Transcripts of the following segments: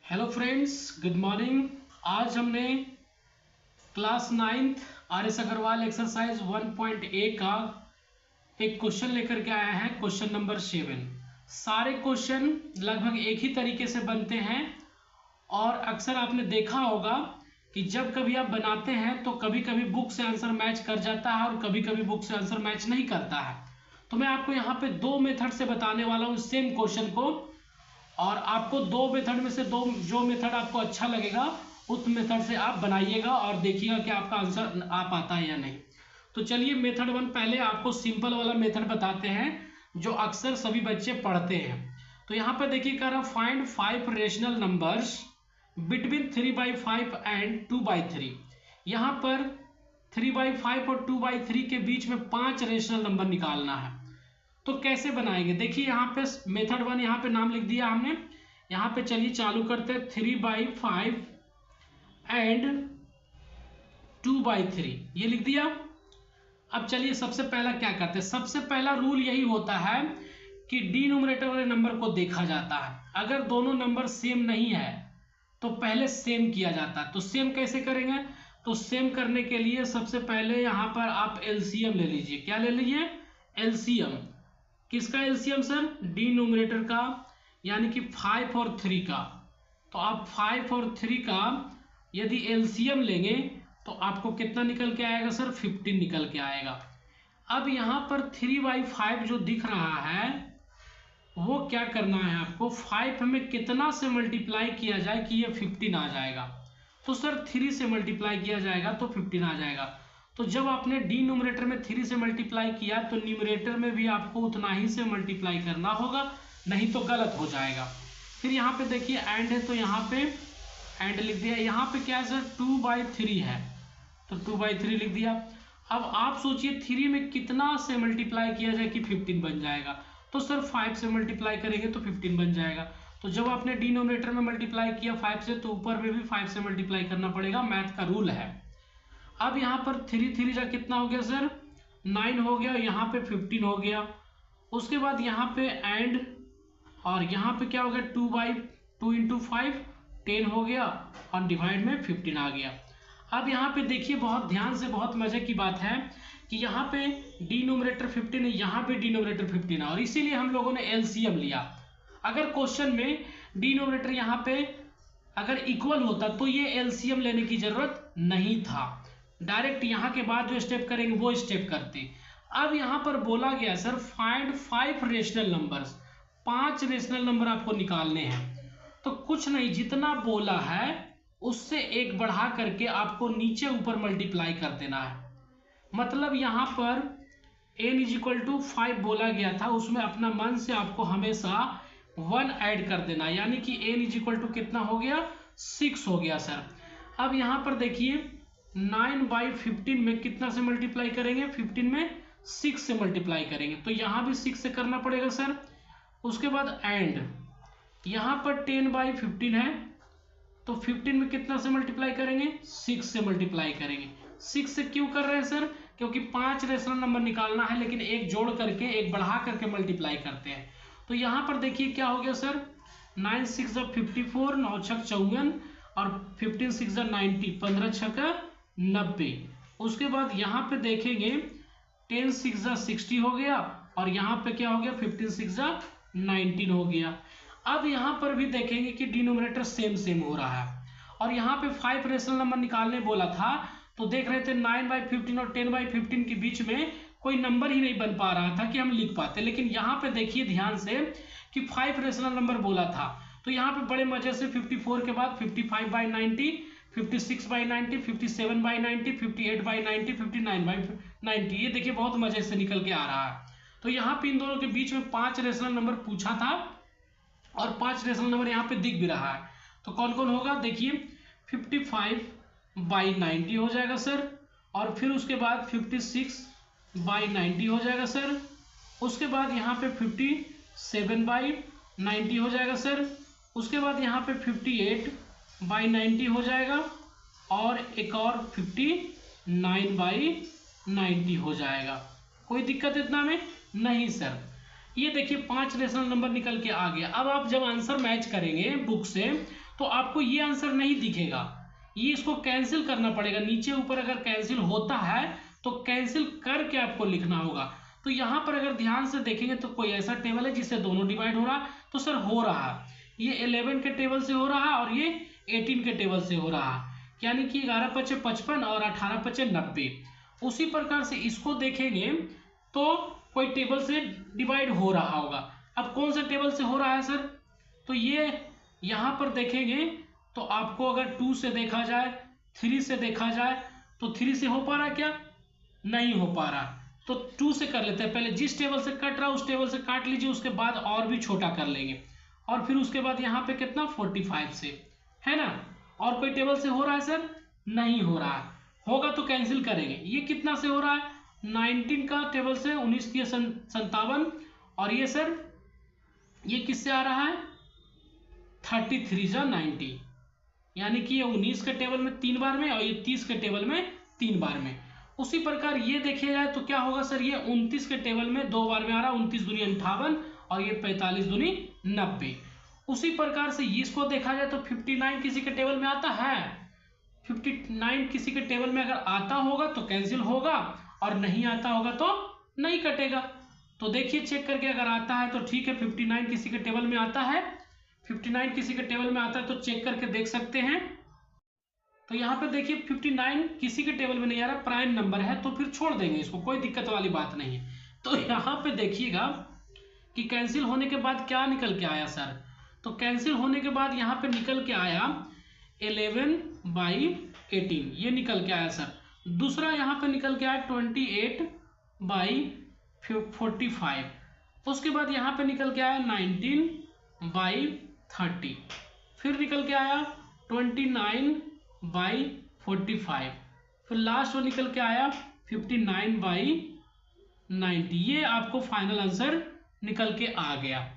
Hello friends, good morning. आज हमने class 9th RS. Agarwal exercise 1.a का एक क्वेश्चन लेकर के आया है, क्वेश्चन नंबर 7। सारे क्वेश्चन लगभग एक ही तरीके से बनते हैं और अक्सर आपने देखा होगा कि जब कभी आप बनाते हैं तो कभी कभी बुक से आंसर मैच कर जाता है और कभी कभी बुक से आंसर मैच नहीं करता है। तो मैं आपको यहाँ पे दो मेथड से बताने वाला हूँ सेम क्वेश्चन को, और आपको दो मेथड में से दो जो मेथड आपको अच्छा लगेगा उस मेथड से आप बनाइएगा और देखिएगा कि आपका आंसर आ पाता है या नहीं। तो चलिए मेथड 1 पहले आपको सिंपल वाला मेथड बताते हैं जो अक्सर सभी बच्चे पढ़ते हैं। तो यहाँ पर देखिए कह रहा find 5 rational numbers between 3/5 and 2/3। यहाँ पर 3/5 और 2/3 के बीच में 5 रेशनल नंबर निकालना है। तो कैसे बनाएंगे, देखिए यहाँ पे मेथड 1 यहाँ पे नाम लिख दिया हमने। यहाँ पे चलिए चालू करते हैं 3/5 एंड 2/3 ये लिख दिया। अब चलिए सबसे पहला क्या करते हैं, सबसे पहला रूल यही होता है कि डिनोमिनेटर वाले नंबर को देखा जाता है। अगर दोनों नंबर सेम नहीं है तो पहले सेम किया जाता है। तो सेम कैसे करेंगे, तो सेम करने के लिए सबसे पहले यहाँ पर आप एलसीएम ले लीजिए। क्या ले लीजिए, एलसीएम। किसका एलसीएम सर, डिनोमिनेटर का, यानी कि 5 और 3 का। तो आप 5 और 3 का यदि एलसीएम लेंगे तो आपको कितना निकल के आएगा सर, 15 निकल के आएगा। अब यहाँ पर 3/5 जो दिख रहा है वो क्या करना है आपको, 5 में कितना से मल्टीप्लाई किया जाए कि ये 15 आ जाएगा। तो सर 3 से मल्टीप्लाई किया जाएगा तो 15 आ जाएगा। तो जब आपने डिनोमिनेटर में 3 से मल्टीप्लाई किया तो न्यूमरेटर में भी आपको उतना ही से मल्टीप्लाई करना होगा, नहीं तो गलत हो जाएगा। फिर यहाँ पे देखिए एंड है तो यहाँ पे एंड लिख दिया। यहाँ पे क्या है सर, 2/3 है तो 2/3 लिख दिया। अब आप सोचिए 3 में कितना से मल्टीप्लाई किया जाए कि 15 बन जाएगा। तो सर 5 से मल्टीप्लाई करेंगे तो 15 बन जाएगा। तो जब आपने डिनोमिनेटर में मल्टीप्लाई किया 5 से तो ऊपर में भी 5 से मल्टीप्लाई करना पड़ेगा, मैथ का रूल है। अब यहाँ पर 3 जा कितना हो गया सर, 9 हो गया, यहाँ पे 15 हो गया। उसके बाद यहाँ पे एंड, और यहाँ पे क्या हो गया, 2/2 इंटू 5 10 हो गया और डिवाइड में 15 आ गया। अब यहाँ पे देखिए बहुत ध्यान से, बहुत मजे की बात है कि यहाँ पे डिनोमिनेटर 15 है, यहाँ पे डिनोमिनेटर 15 है, और इसीलिए हम लोगों ने एलसीएम लिया। अगर क्वेश्चन में डिनोमिनेटर यहाँ पे अगर इक्वल होता तो ये एलसीएम लेने की जरूरत नहीं था, डायरेक्ट यहाँ के बाद जो स्टेप करेंगे वो स्टेप करते। अब यहाँ पर बोला गया sir find 5 rational numbers, 5 rational number आपको निकालने हैं। तो कुछ नहीं, जितना बोला है उससे एक बढ़ा करके आपको नीचे ऊपर मल्टीप्लाई कर देना है। मतलब यहाँ पर n = 5 बोला गया था, उसमें अपना मन से आपको हमेशा 1 ऐड कर देना, यानी कि n = कितना हो गया, 6 हो गया सर। अब यहाँ पर देखिए 9/15 में कितना से मल्टीप्लाई करेंगे, 15 में 6 से मल्टीप्लाई करेंगे, तो यहाँ भी 6 से करना पड़ेगा सर। उसके बाद एंड, यहाँ पर 10/15 है तो 15 में कितना से मल्टीप्लाई करेंगे, 6 से मल्टीप्लाई करेंगे। 6 से क्यों कर रहे हैं सर, क्योंकि 5 रेशनल नंबर निकालना है, लेकिन एक जोड़ करके एक बढ़ा करके मल्टीप्लाई करते हैं। तो यहाँ पर देखिए क्या हो गया सर, 9 6 54, 9 6 54 और 15 6 90, 15 6 90। उसके बाद यहाँ पे देखेंगे 10 6 60 हो गया, और यहाँ पे क्या हो गया, 15 6 19 हो गया। अब यहाँ पर भी देखेंगे कि डिनोमिनेटर सेम हो रहा है, और यहाँ पे 5 रेशनल नंबर निकालने बोला था तो देख रहे थे 9/15 और 10/15 के बीच में कोई नंबर ही नहीं बन पा रहा था कि हम लिख पाते। लेकिन यहाँ पे देखिए ध्यान से कि 5 रेशनल नंबर बोला था, तो यहाँ पे बड़े मजे से 54 के बाद 55/90, 56/90, 57/90, 58/90, 59/90, ये देखिए बहुत मजे से निकल के आ रहा है। तो यहाँ पे इन दोनों के बीच में 5 रेशनल नंबर पूछा था और 5 रेशनल नंबर यहाँ पे दिख भी रहा है। तो कौन कौन होगा, देखिए 55/90 हो जाएगा सर, और फिर उसके बाद 56/90 हो जाएगा सर। उसके बाद यहाँ पे 57/90 हो जाएगा सर। उसके बाद यहाँ पे 58/90 हो जाएगा, और एक और 59/90 हो जाएगा। कोई दिक्कत इतना में नहीं सर। ये देखिए 5 रेशनल नंबर निकल के आ गया। अब आप जब आंसर मैच करेंगे बुक से तो आपको ये आंसर नहीं दिखेगा, ये इसको कैंसिल करना पड़ेगा। नीचे ऊपर अगर कैंसिल होता है तो कैंसिल करके आपको लिखना होगा। तो यहाँ पर अगर ध्यान से देखेंगे तो कोई ऐसा टेबल है जिससे दोनों डिवाइड हो रहा, तो सर हो रहा, ये 11 के टेबल से हो रहा और ये 18 के टेबल से हो रहा, यानी कि 11 पचे 55 और 18 पचे 90। उसी प्रकार से इसको देखेंगे तो कोई टेबल से डिवाइड हो रहा होगा। अब कौन सा टेबल से हो रहा है सर, तो ये यहाँ पर देखेंगे तो आपको अगर 2 से देखा जाए, 3 से देखा जाए तो 3 से हो पा रहा क्या, नहीं हो पा रहा, तो 2 से कर लेते हैं। पहले जिस टेबल से कट रहा उस टेबल से काट लीजिए, उसके बाद और भी छोटा कर लेंगे, और फिर उसके बाद यहाँ पे कितना 45 से, है ना। और कोई टेबल से हो रहा है सर, नहीं हो रहा है, होगा तो कैंसिल करेंगे। ये कितना से हो रहा है, 19 का टेबल से, 19 की 57, और ये सर ये किससे आ रहा है 33 जा 90, यानी कि ये 19 के टेबल में 3 बार में और ये 30 के टेबल में 3 बार में। उसी प्रकार ये देखिए जाए तो क्या होगा सर, ये 29 के टेबल में 2 बार में आ रहा, 29 दूनी 58 और ये 45 दूनी 90। उसी प्रकार से इसको देखा जाए तो 59 किसी के टेबल में आता है, 59 किसी के टेबल में अगर आता होगा तो कैंसिल होगा और नहीं आता होगा तो नहीं कटेगा। तो देखिए चेक करके, अगर आता है तो ठीक है, 59 किसी के टेबल में आता है, 59 किसी के टेबल में आता है तो चेक करके देख सकते हैं। तो यहाँ पे देखिए 59 किसी के टेबल में नहीं आ रहा, प्राइम नंबर है तो फिर छोड़ देंगे इसको, कोई दिक्कत वाली बात नहीं है। तो यहाँ पे देखिएगा कि कैंसिल होने के बाद क्या निकल के आया सर, तो कैंसिल होने के बाद यहाँ पे निकल के आया 11/18, ये निकल के आया सर। दूसरा यहाँ पे निकल के आया 28/45, उसके बाद यहाँ पे निकल के आया 19/30, फिर निकल के आया 29/45, फिर लास्ट वो निकल के आया 59/90। ये आपको फाइनल आंसर निकल के आ गया।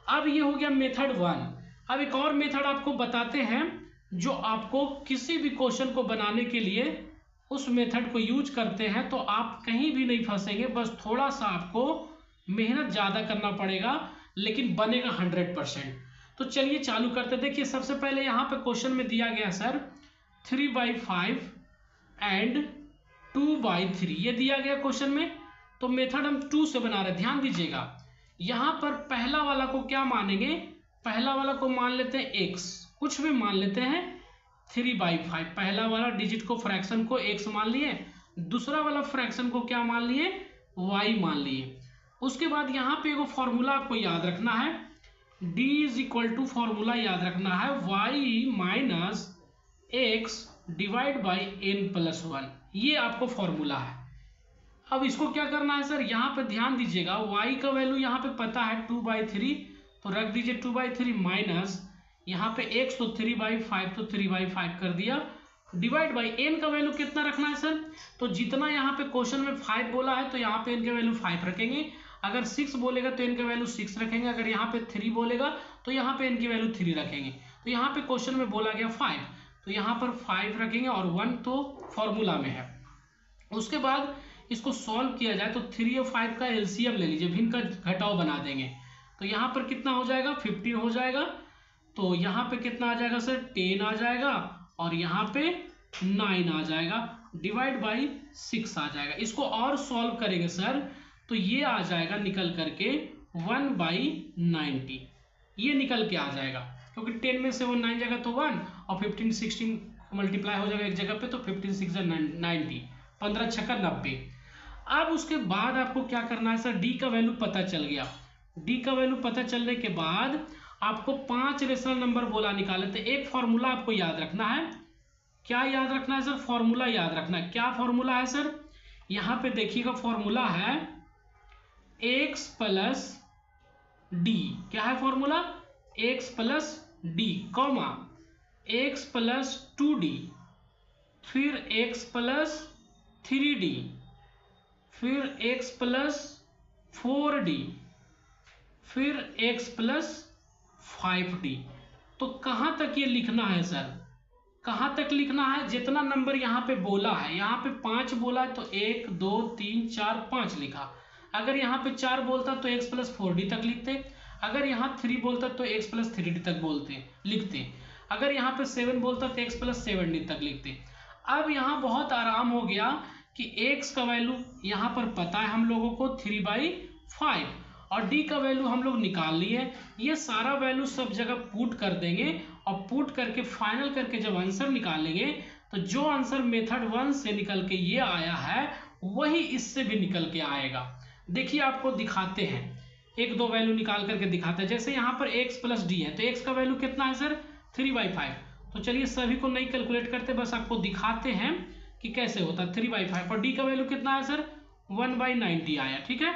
अब ये हो गया मेथड 1। अब एक और मेथड आपको बताते हैं जो आपको किसी भी क्वेश्चन को बनाने के लिए उस मेथड को यूज करते हैं तो आप कहीं भी नहीं फंसेंगे, बस थोड़ा सा आपको मेहनत ज़्यादा करना पड़ेगा लेकिन बनेगा 100%। तो चलिए चालू करते। देखिए सबसे पहले यहाँ पे क्वेश्चन में दिया गया सर 3/5 एंड 2/3, ये दिया गया क्वेश्चन में। तो मेथड हम 2 से बना रहे, ध्यान दीजिएगा। यहाँ पर पहला वाला को क्या मानेंगे, पहला वाला को मान लेते हैं x, कुछ भी मान लेते हैं 3/5, पहला वाला डिजिट को फ्रैक्शन को x मान लिए, दूसरा वाला फ्रैक्शन को क्या मान लिए, y मान लिए। उसके बाद यहाँ पे एगो फॉर्मूला आपको याद रखना है, d = फॉर्मूला याद रखना है y minus x divide by n+1, ये आपको फॉर्मूला है। अब इसको क्या करना है सर, यहाँ पे ध्यान दीजिएगा, y का वैल्यू यहाँ पे पता है 2/3, तो रख दीजिए 2/3 माइनस यहाँ पे x तो 3/5, तो 3/5 कर दिया, डिवाइड बाई n का वैल्यू कितना रखना है सर, तो जितना यहाँ पे क्वेश्चन में 5 बोला है तो यहाँ पे n का वैल्यू 5 रखेंगे, अगर 6 बोलेगा तो n का वैल्यू 6 रखेंगे, अगर यहाँ पे 3 बोलेगा तो यहाँ पे n की वैल्यू 3 रखेंगे। तो यहाँ पे क्वेश्चन में बोला गया 5, तो यहाँ पर 5 रखेंगे और 1 तो फॉर्मूला में है। उसके बाद इसको सॉल्व किया जाए तो 3 और 5 का एलसीएम ले लीजिए, भिन्न का घटाव बना देंगे, तो यहाँ पर कितना हो जाएगा 15 हो जाएगा, तो यहाँ पे कितना आ जाएगा सर 10 आ जाएगा और यहाँ पे 9 आ जाएगा, डिवाइड बाई 6 आ जाएगा। इसको और सॉल्व करेंगे सर तो ये आ जाएगा निकल करके 1/90, ये निकल के आ जाएगा, क्योंकि 10 में से 1 9 जाएगा तो 1 और 15 16 मल्टीप्लाई हो जाएगा एक जगह पे, तो 15 6 90, 15 6 90। अब उसके बाद आपको क्या करना है सर, डी का वैल्यू पता चल गया, डी का वैल्यू पता चलने के बाद आपको 5 रेशनल नंबर बोला निकाले, तो एक फॉर्मूला आपको याद रखना है। क्या याद रखना है सर, फॉर्मूला याद रखना है। क्या फॉर्मूला है सर, यहाँ पे देखिएगा फॉर्मूला है x प्लस डी, क्या है formula, x plus D comma x plus 2d, फिर x प्लस 3d, फिर x प्लस 4d, फिर x प्लस 5d। तो कहाँ तक ये लिखना है सर, कहाँ तक लिखना है, जितना नंबर यहाँ पे बोला है, यहाँ पे 5 बोला है तो 1 2 3 4 5 लिखा, अगर यहाँ पे 4 बोलता तो x प्लस 4d तक लिखते, अगर यहाँ 3 बोलता तो x प्लस 3d तक लिखते, अगर यहाँ पे 7 बोलता तो x प्लस 7d तक लिखते। अब यहाँ बहुत आराम हो गया कि x का वैल्यू यहाँ पर पता है हम लोगों को 3/5 और d का वैल्यू हम लोग निकाल लिए। ये सारा वैल्यू सब जगह पुट कर देंगे और पुट करके फाइनल करके जब आंसर निकालेंगे तो जो आंसर मेथड 1 से निकल के ये आया है वही इससे भी निकल के आएगा। देखिए आपको दिखाते हैं, एक दो वैल्यू निकाल करके दिखाते हैं। जैसे यहाँ पर x प्लस डी है तो x का वैल्यू कितना है सर 3/5। तो चलिए सभी को नहीं कैलकुलेट करते, बस आपको दिखाते हैं कि कैसे होता है 3/5। और d का वैल्यू कितना है सर 1/90 आया, ठीक है।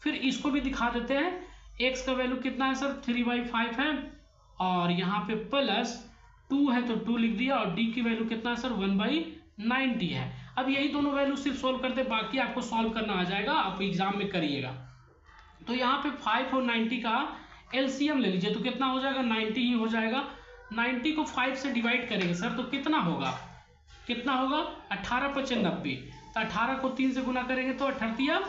फिर इसको भी दिखा देते हैं, x का वैल्यू कितना है सर 3/5 है और यहाँ पे प्लस 2 है तो 2 लिख दिया और d की वैल्यू कितना है सर 1/90 है। अब यही दोनों वैल्यू सिर्फ सोल्व करते, बाकी आपको सॉल्व करना आ जाएगा, आप एग्जाम में करिएगा। तो यहाँ पे 5 और 90 का एलसीएम ले लीजिए तो कितना हो जाएगा 90 ही हो जाएगा। 90 को 5 से डिवाइड करेंगे सर तो कितना होगा 18 × 90। तो 18 को 3 से गुना करेंगे तो 36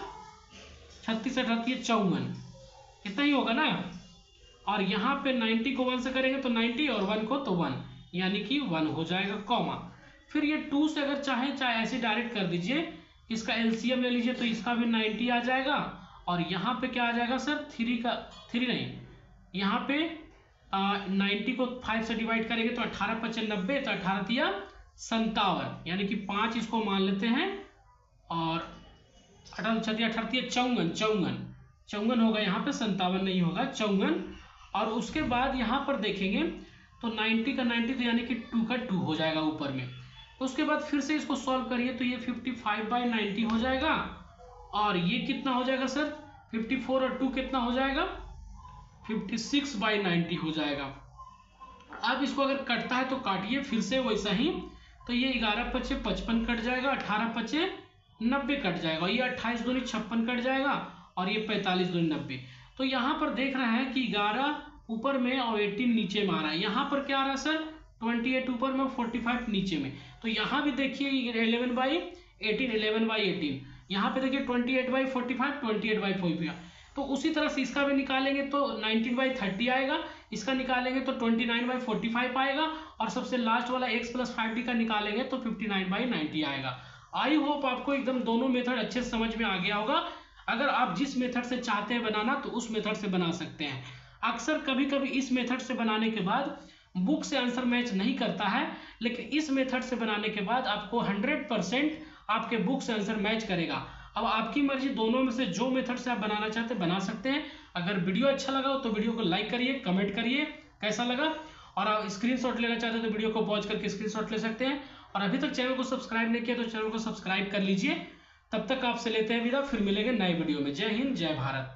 54, इतना ही होगा ना। और यहाँ पे 90 को 1 से करेंगे तो 90 और 1 को तो 1, यानी कि 1 हो जाएगा कॉमा। फिर ये 2 से अगर चाहे ऐसे डायरेक्ट कर दीजिए, इसका एलसीएम ले लीजिए तो इसका भी 90 आ जाएगा और यहाँ पे क्या आ जाएगा सर 3 नहीं, यहाँ पे 90 को 5 से डिवाइड करेंगे तो 18 × 90 तो 18 × 57, यानी कि 5 इसको मान लेते हैं और 54 होगा, यहाँ पे 57 नहीं होगा 54। और उसके बाद यहाँ पर देखेंगे तो 90 का 90 तो यानी कि 2 का 2 हो जाएगा ऊपर में। उसके बाद फिर से इसको सॉल्व करिए तो ये 55/90 हो जाएगा और ये कितना हो जाएगा सर 54 और 2 कितना हो जाएगा 56/90 हो जाएगा। अब इसको अगर कटता है तो काटिए फिर से वैसा ही, तो ये 11 × 5 = 55 कट जाएगा, 18 × 5 = 90 कट जाएगा, ये 28 × 2 = 56 कट जाएगा और ये 45 × 2 = 90। तो यहाँ पर देख रहे हैं कि 11 ऊपर में और 18 नीचे में आ रहा है। यहाँ पर क्या आ रहा है सर 28 ऊपर में 45 नीचे में। तो यहाँ भी देखिए 11/18 यहाँ पे देखिए 28/45 28/45। तो उसी तरह से इसका भी निकालेंगे तो 19/30 आएगा, इसका निकालेंगे तो 29/45 आएगा और सबसे लास्ट वाला x प्लस 5d का निकालेंगे तो 59/90 आएगा। आई होप आपको एकदम दोनों मेथड अच्छे से समझ में आ गया होगा। अगर आप जिस मेथड से चाहते हैं बनाना तो उस मेथड से बना सकते हैं। अक्सर कभी कभी इस मेथड से बनाने के बाद बुक से आंसर मैच नहीं करता है, लेकिन इस मेथड से बनाने के बाद आपको 100% आपके बुक से आंसर मैच करेगा। अब आपकी मर्जी, दोनों में से जो मेथड से आप बनाना चाहते हैं बना सकते हैं। अगर वीडियो अच्छा लगा हो तो वीडियो को लाइक करिए, कमेंट करिए कैसा लगा, और आप स्क्रीनशॉट लेना चाहते हैं तो वीडियो को पॉज करके स्क्रीनशॉट ले सकते हैं। और अभी तक चैनल को सब्सक्राइब नहीं किया तो चैनल को सब्सक्राइब कर लीजिए। तब तक आपसे लेते हैं विदा, फिर मिलेंगे नए वीडियो में। जय हिंद, जय भारत।